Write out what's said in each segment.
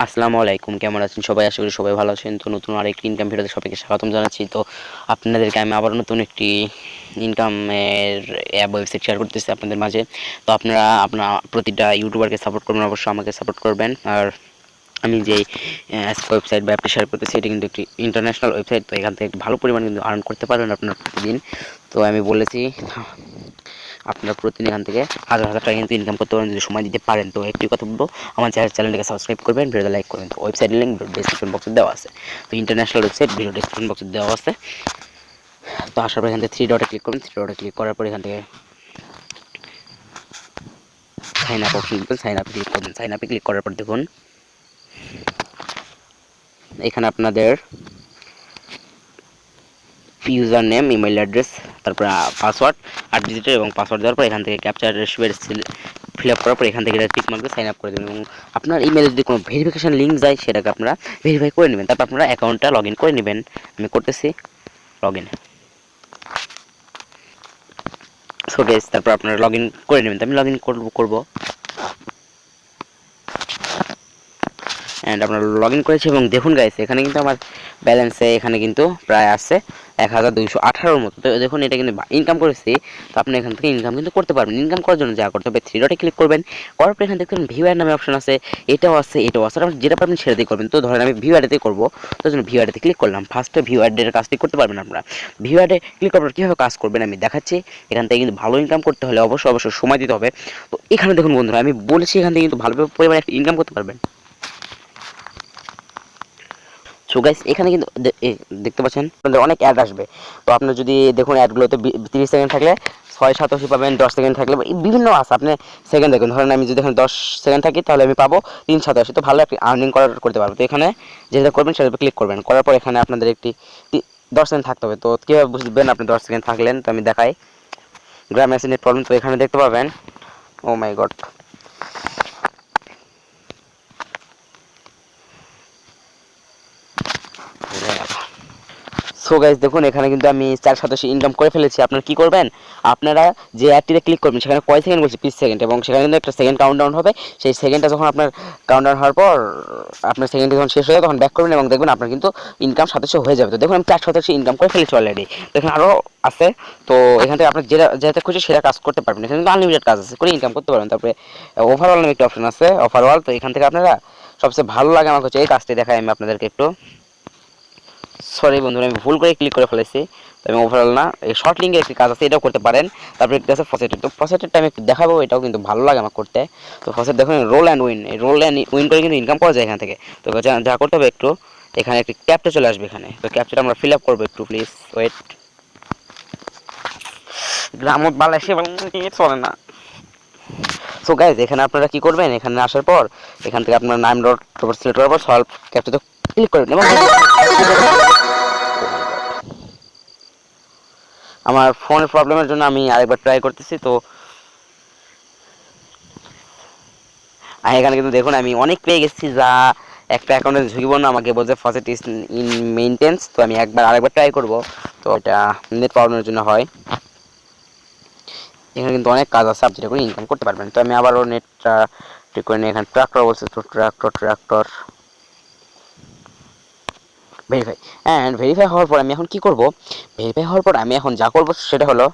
আসসালামু আলাইকুম, কেমন আছেন সবাই? আশা করি সবাই ভালো আছেন। তো নতুন আরেকটি ইনকাম ভিডিওতে সবাইকে স্বাগতম জানাচ্ছি। তো আপনাদেরকে আমি আবার নতুন একটি ইনকামের অ্যাপ ওয়েবসাইট শেয়ার করতেছি আপনাদের মাঝে। তো আপনার প্রতিটা ইউটিউবারকে সাপোর্ট করবেন, অবশ্যই আমাকে সাপোর্ট করবেন। আর আমি যেই ওয়েবসাইট বা অ্যাপটি শেয়ার করতেছি এটি কিন্তু একটি ইন্টারন্যাশনাল ওয়েবসাইট। তো এখান থেকে ভালো পরিমাণ কিন্তু আর্ন করতে পারবেন আপনারা প্রতিদিন। তো আমি বলেছি আপনারা প্রতিদিন এখান থেকে হাজার হাজার টাকা কিন্তু ইনকাম করতে পারেন যদি সময় দিতে পারেন। তো একটি কথা বলবো, আমার চ্যানেলটাকে সাবস্ক্রাইব করবেন, ভিডিওতে লাইক করবেন। তো ওয়েবসাইটের লিঙ্ক ডেসক্রিপশন বক্সে দেওয়া আছে। তো ইন্টারন্যাশনাল ওয়েবসাইট ভিডিও ডেসক্রিপশন বক্সে দেওয়া আছে। তো আসার পর এখান থেকে থ্রি ডটে ক্লিক করবেন। থ্রি ডটে ক্লিক করার পর এখান থেকে সাইন আপ অপশন দিবেন, সাইন আপে ক্লিক করবেন। সাইন আপে ক্লিক করার পর দেখুন এখানে আপনাদের ইউজার নেম, ইমেল অ্যাড্রেস, তারপর পাসওয়ার্ড 8 ডিজিটের এবং পাসওয়ার্ড দেওয়ার পর এখান থেকে ক্যাপচার ফিল আপ করার পর এখান থেকে টিক মার্কে সাইন আপ করে দেবেন এবং আপনার ইমেলে যদি কোনো ভেরিফিকেশন লিঙ্ক যায় সেটাকে আপনারা ভেরিফাই করে নেবেন। তারপর আপনারা অ্যাকাউন্টটা লগ ইন করে নেবেন। আমি করতেছি লগ ইন। সো গাইস, তারপর আপনারা লগ ইন করে নেবেন। তো আমি লগ ইন করবো অ্যান্ড আপনারা লগ ইন করেছি এবং দেখুন গাইস এখানে কিন্তু আমার ব্যালেন্সে এখানে কিন্তু প্রায় আছে 1218 মতো। তো দেখুন এটা কিন্তু ইনকাম করেছি। তো আপনি এখান থেকে ইনকাম কিন্তু করতে পারবেন। ইনকাম করার জন্য যা করতে হবে, থ্রি ডটে ক্লিক করবেন, করার পর এখানে দেখবেন ভিউ অ্যাড নামে অপশন আছে, এটাও আছে, এটাও আছে। আপনি যেটা পারবেন সেটাতেই করবেন। তো ধরেন আমি ভিউ অ্যাডেতেই করবো, তো জন্য ভিউ অ্যাডেতে ক্লিক করলাম। ফার্স্টে ভিউ অ্যাডের কাজটি করতে পারবেন আপনারা। ভিউ অ্যাডে ক্লিক করার পর কীভাবে কাজ করবেন আমি দেখাচ্ছি। এখান থেকে কিন্তু ভালো ইনকাম করতে হলে অবশ্যই সময় দিতে হবে। তো এখানে দেখুন বন্ধুরা, আমি বলেছি এখান থেকে কিন্তু ভালো পরিমাণে একটা ইনকাম করতে পারবেন। সো গাইস এখানে কিন্তু দেখতে পাচ্ছেন আপনাদের অনেক অ্যাড আসবে। তো আপনার যদি দেখুন অ্যাডগুলোতে 30 সেকেন্ড থাকলে 687 পাবেন, 10 সেকেন্ড থাকলে বিভিন্ন আছে। আপনি সেকেন্ড দেখুন, ধরেন আমি যদি এখানে 10 সেকেন্ড থাকি তাহলে আমি পাবো 387। তো ভালো একটি আর্নিং করতে পারবো। তো এখানে যেটা করবেন সেটাতে ক্লিক করবেন, করার পর এখানে আপনাদের একটি 10 সেকেন্ড থাকতে হবে। তো কীভাবে বুঝবেন আপনি 10 সেকেন্ড থাকলেন? তো আমি দেখাই। গ্রামে আছে নেট প্রবলেম। তো এখানে দেখতে পাবেন, ও মাই গড, সো গাইস দেখুন এখানে কিন্তু আমি 487 ইনকাম করে ফেলেছি। আপনারা কি করবেন, আপনারা যে অ্যাডটিতে ক্লিক করবেন সেখানে কয় সেকেন্ড বলছি, 20 সেকেন্ড, এবং সেখানে কিন্তু একটা সেকেন্ড কাউন্টডাউন হবে। সেই সেকেন্ডটা যখন আপনার কাউন্টডাউন হওয়ার পর আপনার সেকেন্ডটি যখন শেষ হয়ে যাবে তখন ব্যাক করবেন এবং দেখবেন আপনার কিন্তু ইনকাম 27 হয়ে যাবে। তো দেখুন আমি 487 ইনকাম করে ফেলেছি অলরেডি। তো এখানে আরও আছে। তো এখান থেকে আপনার যেটা খুশি সেটা কাজ করতে পারবেন। এখানে কিন্তু আনলিমিটেড কাজ আছে, করে ইনকাম করতে পারবেন। তারপরে ওভারঅল নামে একটা অপশন আছে, ওভারঅল। তো এখান থেকে আপনারা সবচেয়ে ভালো লাগে আমার হচ্ছে এই কাজটি দেখাই আমি আপনাদেরকে একটু। সরি বন্ধুরা, আমি ভুল করে ক্লিক করে ফেলেছি। তো আমি ওভারঅল না, এই শর্ট লিঙ্কের একটি কাজ আছে, এটাও করতে পারেন। তারপরে একটি আছে ফসেটের। তো ফসেটেরটা আমি একটু দেখাবো, এটাও কিন্তু ভালো লাগে আমার করতে। তো ফসেট দেখুন রোল অ্যান্ড উইন, এই রোল অ্যান্ড উইন করে কিন্তু ইনকাম করা যায় এখান থেকে। তো যা করতে হবে একটু, এখানে একটি ক্যাপচা চলে আসবে এখানে। তো ক্যাপচাটা আমরা ফিল আপ করবো একটু, প্লিজ ওয়েট। গ্রামত বালা এসে চলে না। সো গাইজ এখানে আপনারা কি করবেন, এখানে আসার পর এখান থেকে আপনার নাম ডট সিলেক্ট করার পর সলভ ক্যাপচাতে ক্লিক করবেন এবং আমার ফোনের প্রবলেমের জন্য আমি আরেকবার ট্রাই করতেছি। তো এখানে কিন্তু দেখুন আমি অনেক পেয়ে গেছি, যা একটা অ্যাকাউন্টে ঝুঁকিপূর্ণ। আমাকে বলছে ফসেট ইজ ইন মেইনটেন্স। তো আমি আরেকবার ট্রাই করব। তো এটা নেট প্রবলেমের জন্য হয়। এখানে কিন্তু অনেক কাজ আছে, আপনি যেটা করে ইনকাম করতে পারবেন। তো আমি আবারও নেটটা ঠিক করে নিই। এখানে ট্রাক্টর বলছে, তো ট্রাক্টর ভেরিফাই। অ্যান্ড ভেরিফাই হওয়ার পর আমি এখন কি করব, ভেরিফাই হওয়ার পর আমি এখন যা করব সেটা হলো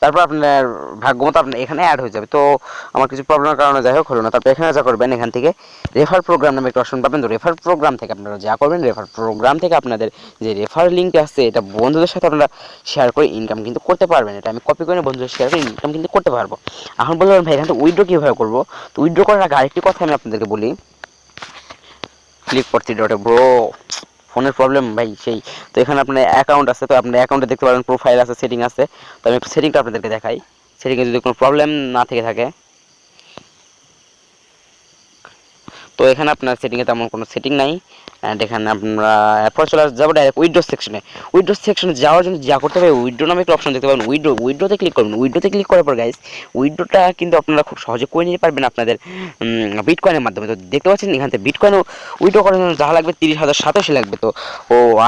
তারপর আপনার ভাগ্যমতো আপনার এখানে অ্যাড হয়ে যাবে। তো আমার কিছু প্রবলেমের কারণে যাই হোক হলো না। তারপর এখানে যা করবেন, এখান থেকে রেফার প্রোগ্রাম নামে একটা অপশন পাবেন। তো রেফার প্রোগ্রাম থেকে আপনারা যা করবেন, রেফার প্রোগ্রাম থেকে আপনাদের যে রেফার লিঙ্ক আছে এটা বন্ধুদের সাথে আপনারা শেয়ার করে ইনকাম কিন্তু করতে পারবেন। এটা আমি কপি করে বন্ধুদের শেয়ার করে ইনকাম কিন্তু করতে পারবো। এখন বলতে পারেন ভাই এখান থেকে উইথড্র কীভাবে করবো। তো উইথড্র করার আগে আরেকটি কথা আমি আপনাদেরকে বলি। ক্লিক করছি ডটে ব্রো, ফোনের প্রবলেম ভাই সেই। তো এখানে আপনার অ্যাকাউন্ট আছে, তো আপনার অ্যাকাউন্টে দেখতে পারেন প্রোফাইল আছে, সেটিং আছে। তো আমি একটু সেটিংটা আপনাদেরকে দেখাই। সেটিংয়ে যদি কোনো প্রবলেম না থেকে থাকে, তো এখানে আপনার সেটিংয়ে তেমন কোনো সেটিং নাই। অ্যান্ড এখানে আমরা এরপর চলে যাবো ডাইরেক্ট উইড্রো সেকশনে যাওয়ার জন্য যা করতে হবে, উইড্রো নামে একটা অপশন দেখতে পাবেন, উইড্রোতে ক্লিক করবেন। উইড্রোতে ক্লিক করার পর গাইস উইড্রোটা কিন্তু আপনারা খুব সহজে করে নিতে পারবেন আপনাদের বিটকয়েনের মাধ্যমে। তো দেখতে পাচ্ছেন এখান থেকে বিটকয়েন উইড্রো করার জন্য যা লাগবে 30,087 লাগবে। তো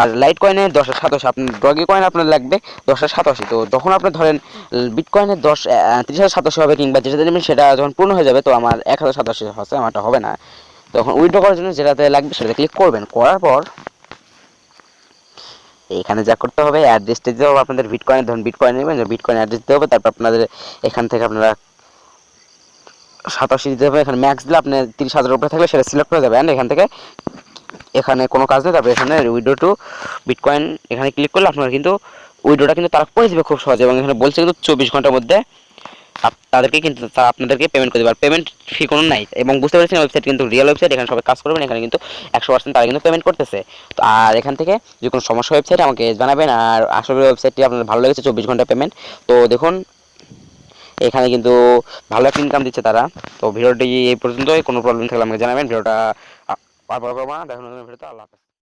আর লাইট কয়েনে 10,087, আপনার ডগি কয়েন আপনার লাগবে 10,087। তো যখন আপনি ধরেন বিটকয়েনের 30,087 হবে কিংবা যেটা দেবেন সেটা যখন পূর্ণ হয়ে যাবে, তো আমার 1,087 হচ্ছে, আমারটা হবে না। তখন উইথড্র করার জন্য যেটাতে লাগবে সেটাতে ক্লিক করবেন। করার পর এখানে যা করতে হবে অ্যাড্রেসটা দিতে হবে আপনাদের বিটকয়েনের, ধরুন বিটকয়েন নেবেন, বিটকয়েন অ্যাড্রেস দিতে হবে। তারপর আপনাদের এখান থেকে আপনারা 87 দিতে হবে। এখানে ম্যাক্স দিলে আপনি 30,000 উপরে থাকলে সেটা সিলেক্ট হয়ে যাবে। অ্যান্ড এখান থেকে এখানে কোনো কাজ নেই। তারপর এখানে উইড্রো টু বিটকয়েন এখানে ক্লিক করলে আপনারা কিন্তু উইড্রোটা কিন্তু তারা করে দেবে খুব সহজে। এবং এখানে বলছে কিন্তু 24 ঘন্টার মধ্যে তাদেরকে কিন্তু আপনাদেরকে পেমেন্ট করে দেবে, আর পেমেন্ট ফি কোনো নাই। এবং বুঝতে পেরেছেন ওয়েবসাইট কিন্তু রিয়েল ওয়েবসাইট, এখানে সবাই কাজ করবেন, এখানে কিন্তু 100% তারা কিন্তু পেমেন্ট করতেছে। তো আর এখান থেকে যে কোনো সমস্যা ওয়েবসাইট আমাকে জানাবেন। আর আসলে ওয়েবসাইটটি আপনার ভালো লেগেছে, 24 ঘন্টা পেমেন্ট। তো দেখুন এখানে কিন্তু ভালো একটা ইনকাম দিচ্ছে তারা। তো ভিডিওটি এই পর্যন্তই, কোনো প্রবলেম থাকলে আমাকে জানাবেন। ভিডিওটা দেখুন ভিডিওটা, আল্লাহ হাফেজ।